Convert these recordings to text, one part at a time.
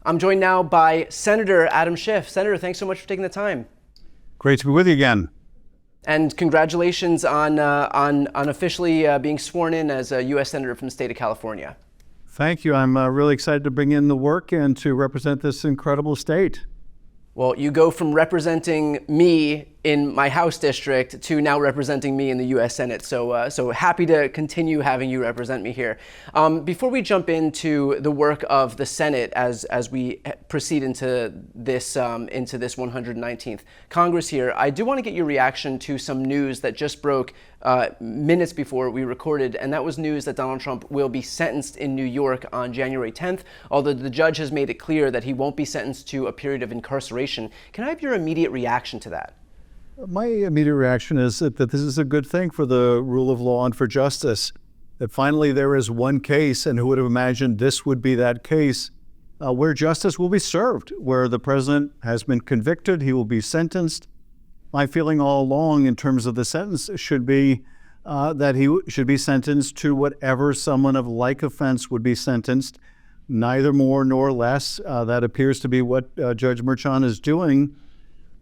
I'm joined now by Senator Adam Schiff. Senator, thanks so much for taking the time. Great to be with you again. And congratulations on officially being sworn in as a U.S. Senator from the state of California. Thank you. I'm really excited to bring in the work and to represent this incredible state. Well, you go from representing me in my House district to now representing me in the U.S. Senate. So happy to continue having you represent me here. Before we jump into the work of the Senate as we proceed into this 119th Congress here, I do want to get your reaction to some news that just broke minutes before we recorded, and that was news that Donald Trump will be sentenced in New York on January 10th, although the judge has made it clear that he won't be sentenced to a period of incarceration. Can I have your immediate reaction to that? My immediate reaction is that this is a good thing for the rule of law and for justice, that finally there is one case, and who would have imagined this would be that case, where justice will be served, where the president has been convicted, he will be sentenced. My feeling all along in terms of the sentence should be that he should be sentenced to whatever someone of like offense would be sentenced, neither more nor less. That appears to be what Judge Merchan is doing.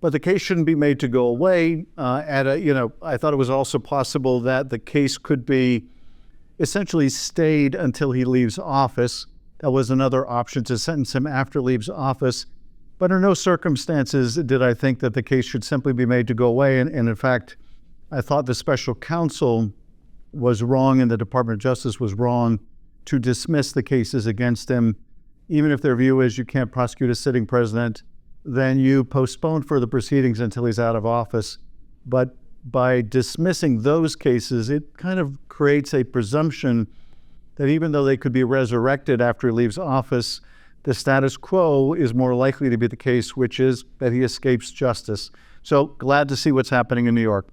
But the case shouldn't be made to go away. I thought it was also possible that the case could be essentially stayed until he leaves office. That was another option, to sentence him after he leaves office. But in no circumstances did I think that the case should simply be made to go away. And in fact, I thought the special counsel was wrong and the Department of Justice was wrong to dismiss the cases against him. Even if their view is you can't prosecute a sitting president, then you postpone further proceedings until he's out of office. But by dismissing those cases, it kind of creates a presumption that even though they could be resurrected after he leaves office, the status quo is more likely to be the case, which is that he escapes justice. So glad to see what's happening in New York.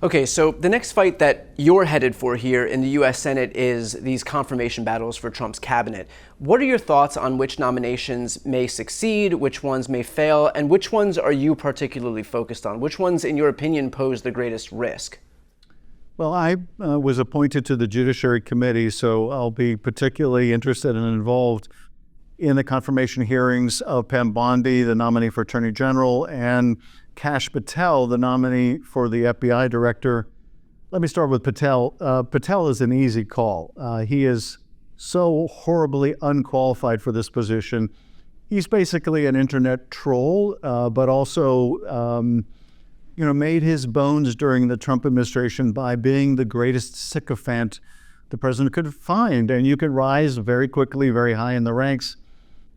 Okay, so the next fight that you're headed for here in the U.S. Senate is these confirmation battles for Trump's cabinet. What are your thoughts on which nominations may succeed, which ones may fail, and which ones are you particularly focused on? Which ones, in your opinion, pose the greatest risk? Well, I was appointed to the Judiciary Committee, so I'll be particularly interested and involved in the confirmation hearings of Pam Bondi, the nominee for Attorney General, and Kash Patel, the nominee for the FBI director. Let me start with Patel. Patel is an easy call. He is so horribly unqualified for this position. He's basically an internet troll, but also made his bones during the Trump administration by being the greatest sycophant the president could find. And you can rise very quickly, very high in the ranks,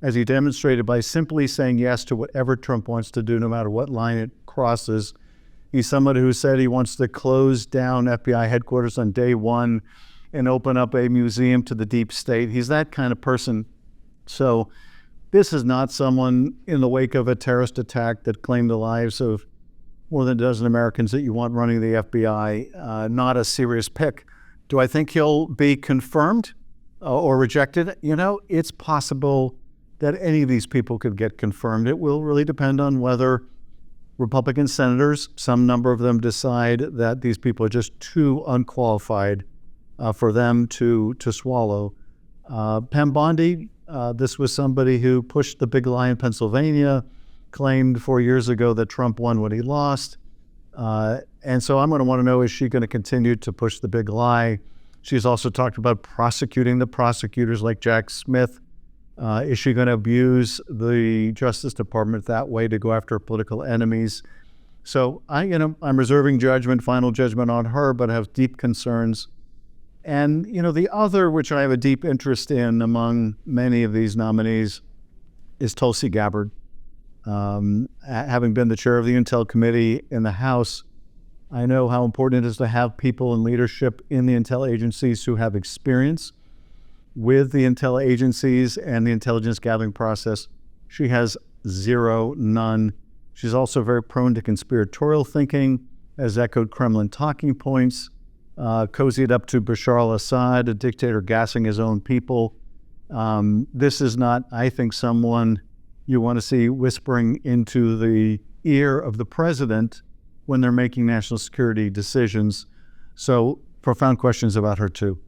as he demonstrated by simply saying yes to whatever Trump wants to do, no matter what line it crosses. He's somebody who said he wants to close down FBI headquarters on day one and open up a museum to the deep state. He's that kind of person. So this is not someone in the wake of a terrorist attack that claimed the lives of more than a dozen Americans that you want running the FBI. Not a serious pick. Do I think he'll be confirmed or rejected? It's possible that any of these people could get confirmed. It will really depend on whether Republican senators, some number of them, decide that these people are just too unqualified for them to swallow. Pam Bondi, this was somebody who pushed the big lie in Pennsylvania, claimed 4 years ago that Trump won when he lost. And so I'm going to want to know, is she going to continue to push the big lie? She's also talked about prosecuting the prosecutors like Jack Smith. Is she going to abuse the Justice Department that way to go after political enemies? So I'm reserving final judgment on her, but have deep concerns. And, the other, which I have a deep interest in among many of these nominees, is Tulsi Gabbard. Having been the chair of the Intel Committee in the House, I know how important it is to have people in leadership in the intel agencies who have experience with the intel agencies and the intelligence gathering process. She has none. She's also very prone to conspiratorial thinking, has echoed Kremlin talking points, cozied up to Bashar al-Assad, a dictator gassing his own people. This is not, I think, someone you want to see whispering into the ear of the president when they're making national security decisions. So profound questions about her too.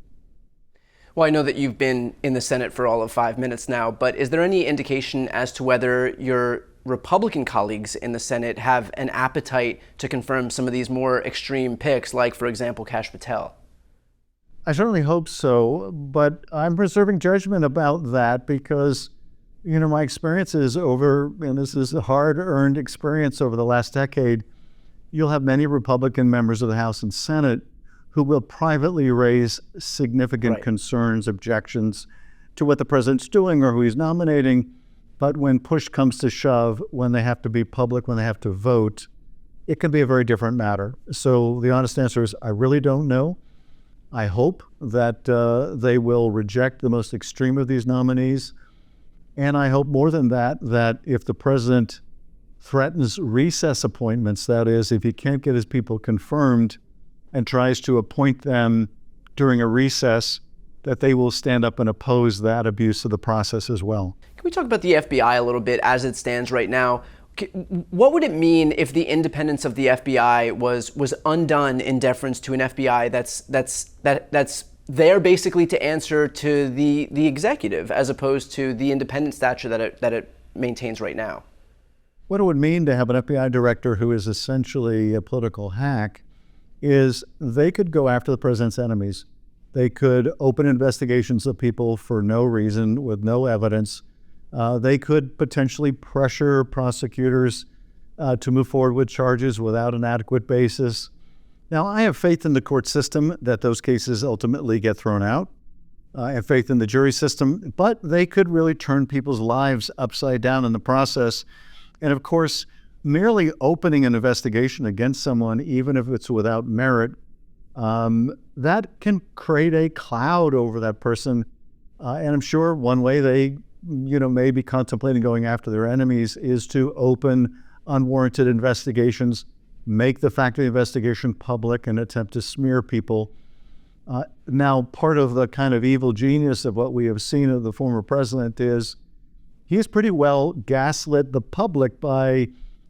Well, I know that you've been in the Senate for all of 5 minutes now, but is there any indication as to whether your Republican colleagues in the Senate have an appetite to confirm some of these more extreme picks, like, for example, Kash Patel? I certainly hope so, but I'm reserving judgment about that because, my experiences and this is a hard-earned experience over the last decade, you'll have many Republican members of the House and Senate who will privately raise significant concerns, objections to what the president's doing or who he's nominating. But when push comes to shove, when they have to be public, when they have to vote, it can be a very different matter. So the honest answer is I really don't know. I hope that they will reject the most extreme of these nominees. And I hope more than that, that if the president threatens recess appointments, that is, if he can't get his people confirmed and tries to appoint them during a recess, that they will stand up and oppose that abuse of the process as well. Can we talk about the FBI a little bit as it stands right now? What would it mean if the independence of the FBI was undone in deference to an FBI that's there basically to answer to the executive as opposed to the independent stature that it maintains right now? What it would mean to have an FBI director who is essentially a political hack is they could go after the president's enemies. They could open investigations of people for no reason, with no evidence. They could potentially pressure prosecutors to move forward with charges without an adequate basis. Now, I have faith in the court system that those cases ultimately get thrown out. I have faith in the jury system, but they could really turn people's lives upside down in the process. And of course, merely opening an investigation against someone, even if it's without merit, that can create a cloud over that person. And I'm sure one way they, may be contemplating going after their enemies is to open unwarranted investigations, make the fact of the investigation public, and attempt to smear people. Now, part of the kind of evil genius of what we have seen of the former president is he's pretty well gaslit the public by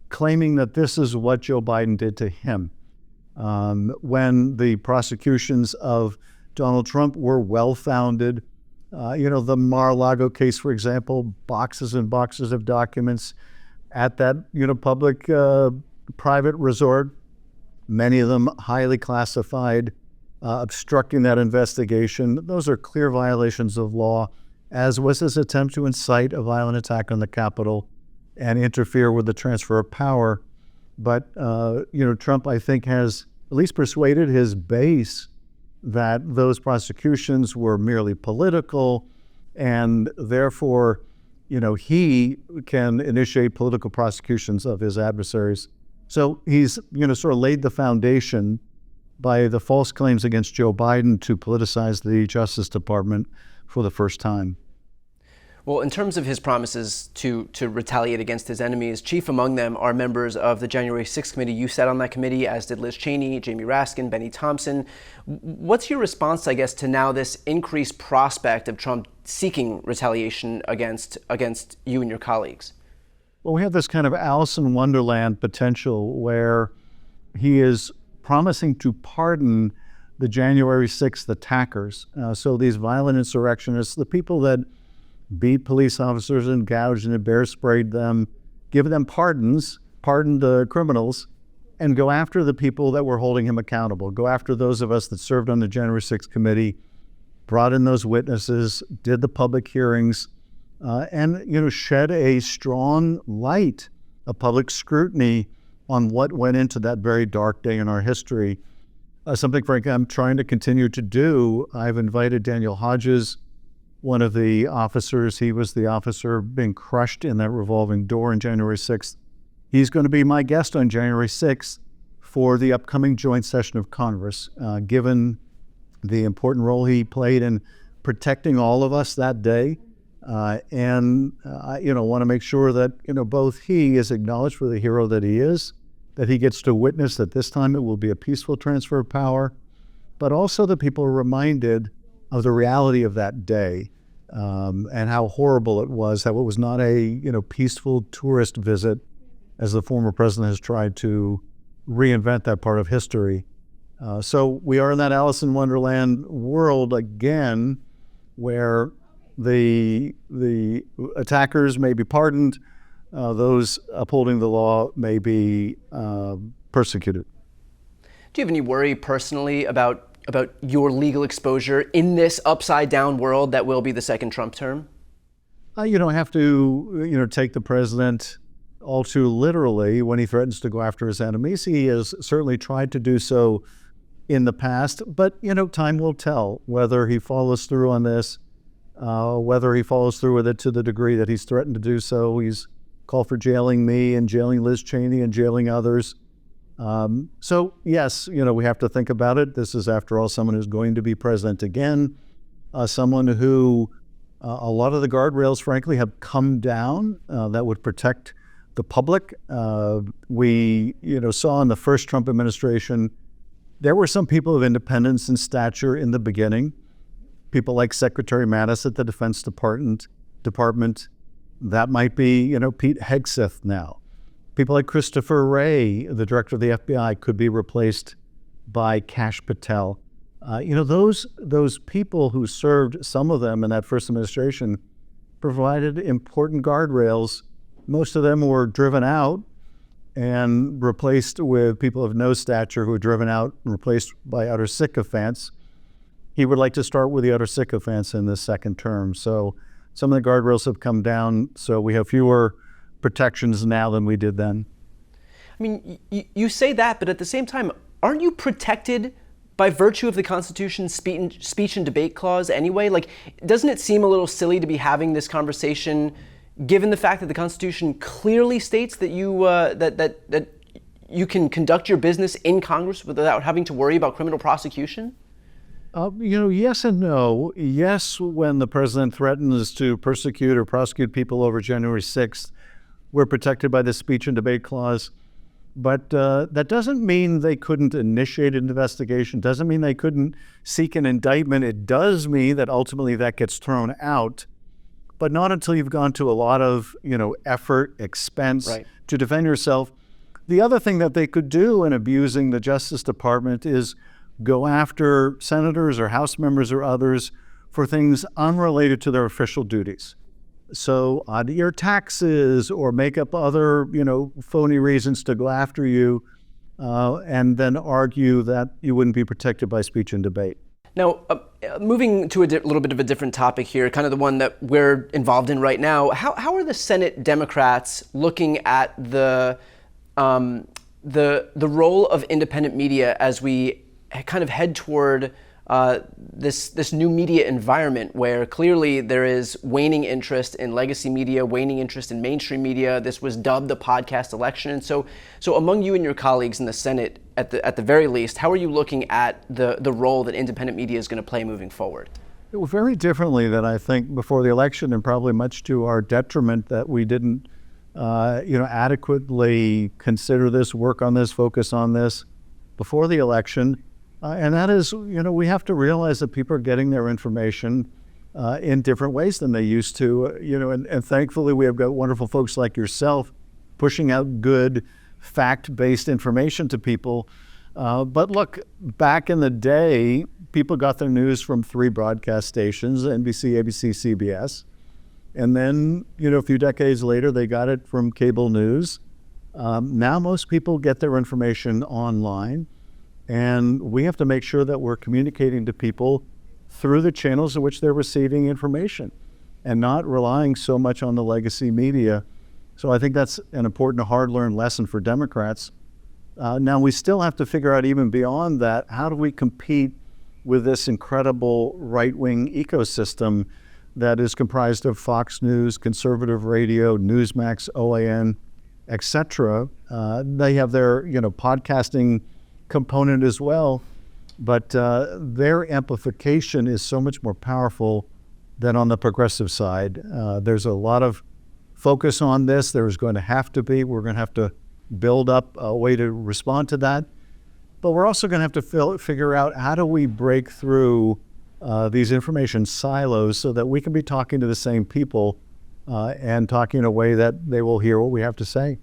claiming that this is what Joe Biden did to him. When the prosecutions of Donald Trump were well-founded, the Mar-a-Lago case, for example, boxes and boxes of documents at that, public-private resort, many of them highly classified, obstructing that investigation. Those are clear violations of law, as was his attempt to incite a violent attack on the Capitol and interfere with the transfer of power. But, Trump, I think, has at least persuaded his base that those prosecutions were merely political, and therefore, he can initiate political prosecutions of his adversaries. So he's, sort of laid the foundation by the false claims against Joe Biden to politicize the Justice Department for the first time. Well, in terms of his promises to retaliate against his enemies, chief among them are members of the January 6th committee. You sat on that committee, as did Liz Cheney, Jamie Raskin, Benny Thompson. What's your response, I guess, to now this increased prospect of Trump seeking retaliation against you and your colleagues? Well, we have this kind of Alice in Wonderland potential where he is promising to pardon the January 6th attackers. So these violent insurrectionists, the people that beat police officers and gouged and bear sprayed them, give them pardons, pardon the criminals, and go after the people that were holding him accountable. Go after those of us that served on the January 6th committee, brought in those witnesses, did the public hearings, and shed a strong light, a public scrutiny on what went into that very dark day in our history. Something, frankly, I'm trying to continue to do. I've invited Daniel Hodges, one of the officers. He was the officer being crushed in that revolving door on January 6th. He's going to be my guest on January 6th for the upcoming joint session of Congress, given the important role he played in protecting all of us that day. I want to make sure that, both he is acknowledged for the hero that he is, that he gets to witness that this time it will be a peaceful transfer of power, but also that people are reminded of the reality of that day, and how horrible it was, how it was not a peaceful tourist visit, as the former president has tried to reinvent that part of history. So we are in that Alice in Wonderland world again, where the attackers may be pardoned, those upholding the law may be persecuted. Do you have any worry personally about your legal exposure in this upside down world that will be the second Trump term? You don't have to, take the president all too literally when he threatens to go after his enemies. He has certainly tried to do so in the past, but, time will tell whether he follows through on this, whether he follows through with it to the degree that he's threatened to do so. He's called for jailing me and jailing Liz Cheney and jailing others. So yes, we have to think about it. This is, after all, someone who's going to be president again, someone who a lot of the guardrails, frankly, have come down that would protect the public. We, saw in the first Trump administration, there were some people of independence and stature in the beginning. People like Secretary Mattis at the Defense Department. That might be, Pete Hegseth now. People like Christopher Wray, the director of the FBI, could be replaced by Kash Patel. Those people who served, some of them in that first administration, provided important guardrails. Most of them were driven out and replaced with people of no stature who were driven out and replaced by utter sycophants. He would like to start with the utter sycophants in this second term. So some of the guardrails have come down, so we have fewer protections now than we did then. I mean, you say that, but at the same time, aren't you protected by virtue of the Constitution's speech and debate clause anyway? Like, doesn't it seem a little silly to be having this conversation given the fact that the Constitution clearly states that you that you can conduct your business in Congress without having to worry about criminal prosecution? Yes and no. Yes, when the president threatens to persecute or prosecute people over January 6th, we're protected by the speech and debate clause. But that doesn't mean they couldn't initiate an investigation, doesn't mean they couldn't seek an indictment. It does mean that ultimately that gets thrown out, but not until you've gone to a lot of, effort, expense to defend yourself. The other thing that they could do in abusing the Justice Department is go after senators or House members or others for things unrelated to their official duties. So audit your taxes or make up other, phony reasons to go after you and then argue that you wouldn't be protected by speech and debate. Now, moving to a little bit of a different topic here, kind of the one that we're involved in right now, how are the Senate Democrats looking at the role of independent media as we kind of head toward this new media environment where clearly there is waning interest in legacy media, waning interest in mainstream media? This was dubbed the podcast election. And so among you and your colleagues in the Senate, at the very least, how are you looking at the role that independent media is going to play moving forward? Very differently than I think before the election, and probably much to our detriment that we didn't adequately consider this, work on this, focus on this before the election. And that is, we have to realize that people are getting their information in different ways than they used to, and thankfully we have got wonderful folks like yourself pushing out good fact-based information to people. But look, back in the day, people got their news from 3 broadcast stations, NBC, ABC, CBS. And then, a few decades later, they got it from cable news. Now most people get their information online. And we have to make sure that we're communicating to people through the channels in which they're receiving information and not relying so much on the legacy media. So I think that's an important, hard-learned lesson for Democrats. Now, we still have to figure out, even beyond that, how do we compete with this incredible right-wing ecosystem that is comprised of Fox News, conservative radio, Newsmax, OAN, etc. They have their, podcasting component as well, but their amplification is so much more powerful than on the progressive side. There's a lot of focus on this. There's going to have to be. We're going to have to build up a way to respond to that. But we're also going to have to figure out how do we break through these information silos so that we can be talking to the same people and talking in a way that they will hear what we have to say.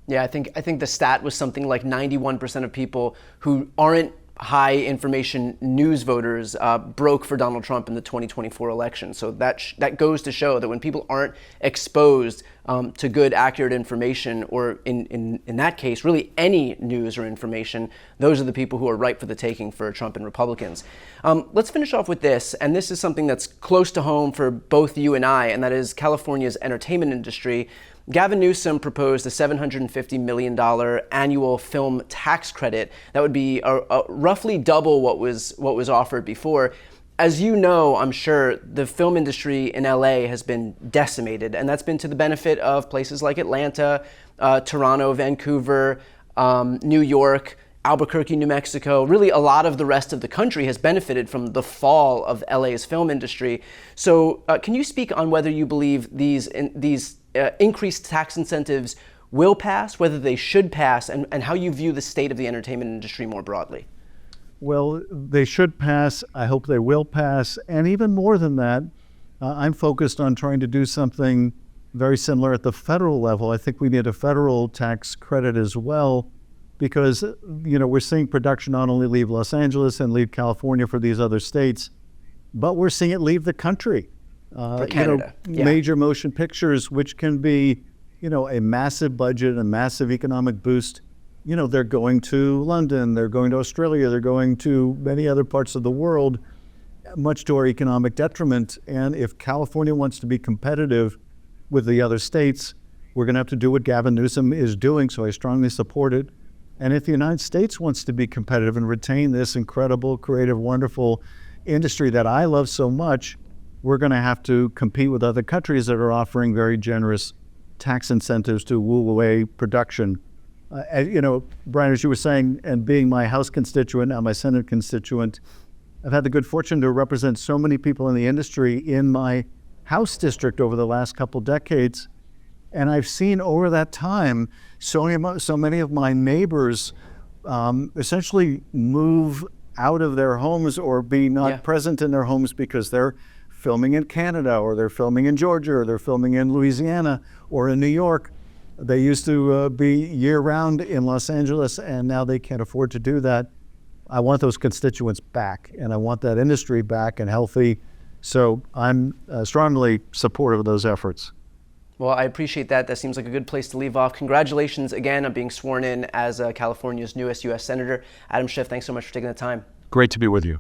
Yeah, I think the stat was something like 91% of people who aren't high information news voters broke for Donald Trump in the 2024 election. So that goes to show that when people aren't exposed to good, accurate information, or in that case, really any news or information, those are the people who are ripe for the taking for Trump and Republicans. Let's finish off with this, and this is something that's close to home for both you and I, and that is California's entertainment industry. Gavin Newsom proposed a $750 million annual film tax credit that would be roughly double what was offered before. As you know, I'm sure, the film industry in LA has been decimated, and that's been to the benefit of places like Atlanta, Toronto, Vancouver, New York, Albuquerque, New Mexico. Really, a lot of the rest of the country has benefited from the fall of LA's film industry. So can you speak on whether you believe these increased tax incentives will pass, whether they should pass, and how you view the state of the entertainment industry more broadly? Well, they should pass. I hope they will pass. And even more than that, I'm focused on trying to do something very similar at the federal level. I think we need a federal tax credit as well, because we're seeing production not only leave Los Angeles and leave California for these other states, but we're seeing it leave the country. For Canada. Major motion pictures, which can be, a massive budget, a massive economic boost. They're going to London, they're going to Australia, they're going to many other parts of the world, much to our economic detriment. And if California wants to be competitive with the other states, we're going to have to do what Gavin Newsom is doing, so I strongly support it. And if the United States wants to be competitive and retain this incredible, creative, wonderful industry that I love so much, we're going to have to compete with other countries that are offering very generous tax incentives to woo away production. Brian, as you were saying, and being my House constituent, now my Senate constituent, I've had the good fortune to represent so many people in the industry in my House district over the last couple decades. And I've seen over that time so many of my neighbors essentially move out of their homes or be not present in their homes because they're filming in Canada, or they're filming in Georgia, or they're filming in Louisiana, or in New York. They used to be year-round in Los Angeles, and now they can't afford to do that. I want those constituents back, and I want that industry back and healthy. So I'm strongly supportive of those efforts. Well, I appreciate that. That seems like a good place to leave off. Congratulations again on being sworn in as California's newest U.S. Senator. Adam Schiff, thanks so much for taking the time. Great to be with you.